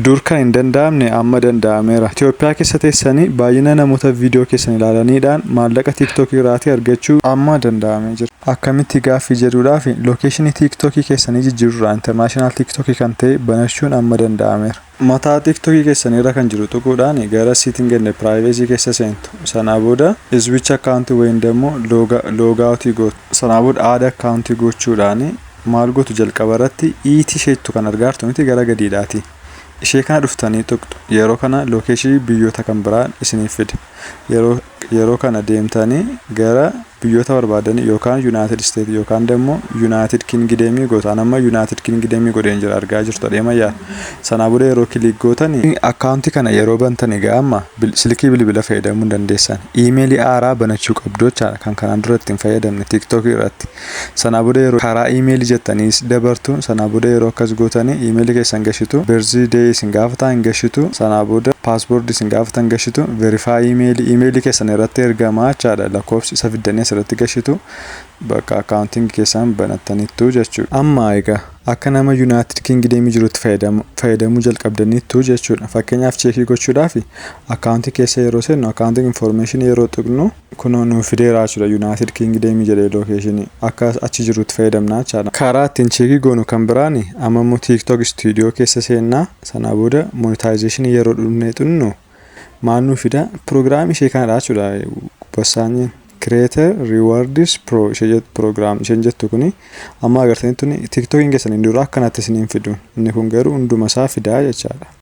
Dur kan hin danda'amne amma danda'ameera. Itoophiyaa keessa teessanii baay'ina namoota viidiyoo keessan ilaalaniidhaan maallaqa tiiktookii irraatii argachuu amma danda'amee jira. Akkamitti gaaffii jedhuudhaaf lookeeshinii tiiktookii keessanii jijjiirraa intarnaashinaal tiiktookii kan ta'e banachuun amma danda'ameera. Mataa tiiktookii keessanii irra kan jiru tuquudhaan gara siitingii piraayiveesii keessa seentu. Sanaa booda iswiich akkaawuntii wayin immoo loogaawutii gootu. Sanaa booda aada akkaawuntii gochuudhaan maal gootu jalqaba irratti iitii isheettu kan argaartu miti gara gadiidhaati. Ishee kana dhuftanii tuqxu. Yeroo kana lookeeshinii biyyoota kan biraan isiniif fida. Yeroo kana deemtanii gara biyyoota barbaadanii yookaan Yuunaayitid Isteet yookaan immoo Yuunaayitid Kingideemii gootan. Amma Yuunaayitid Kingideemii godheen jira argaa jirtu adeema yaa. Sanaa booda yeroo kiliik gootanii akkaawuntii kana yeroo bantanii amma silkii bilbila fayyadamuu hin dandeessan. Iimeelii haaraa banachuu qabdu jechaadha kan kanaan dura ittiin fayyadamne tiiktookii irratti. Sanaa booda yeroo karaa iimeelii jettanii dabartu. Sanaa booda yeroo akkas gootanii iimeelii keessan gashitu. Birziidee isin gaafataa hin gashitu. Sanaa booda paaspoortii isin gaafatan gashitu. Verifaa iimeelii keessan irratti ergamaa jechaadha. Lakkoofsi isa fiddanii asirratti gashitu. Bakka akkaawuntiin keessan banattaniittu jechuudha. Amma egaa akka nama Yuunaayitid Kingideemii jirutti fayyadamuu jalqabdaniittu jechuudha. Fakkeenyaaf cheekii gochuudhaaf akkaawuntii keessa yeroo seennu akkaawuntiin infoormeeshinii yeroo tuqnu kunoo nuuf fideeraa jechuudha. Yuunaayitid Kingideemii jedhee lookeeshinii akka achi jirutti fayyadamnaa jechaadha. Karaa ittiin cheekii goonu kan biraan amma immoo tiiktook istuudiyoo keessa seennaa. Sanaa booda monetaayizeeshinii yeroo dhufnee xunnu maal nuuf fida piroogiraamii ishee kanadha jechuudha. Bossaanyiin Creator Rewards Pro program isheen jettu kuni amma agartanitti tiiktookiin keessaniin dura akkanatti isiniin fidu. Inni kun garuu hunduma isaa fidaa jechaadha.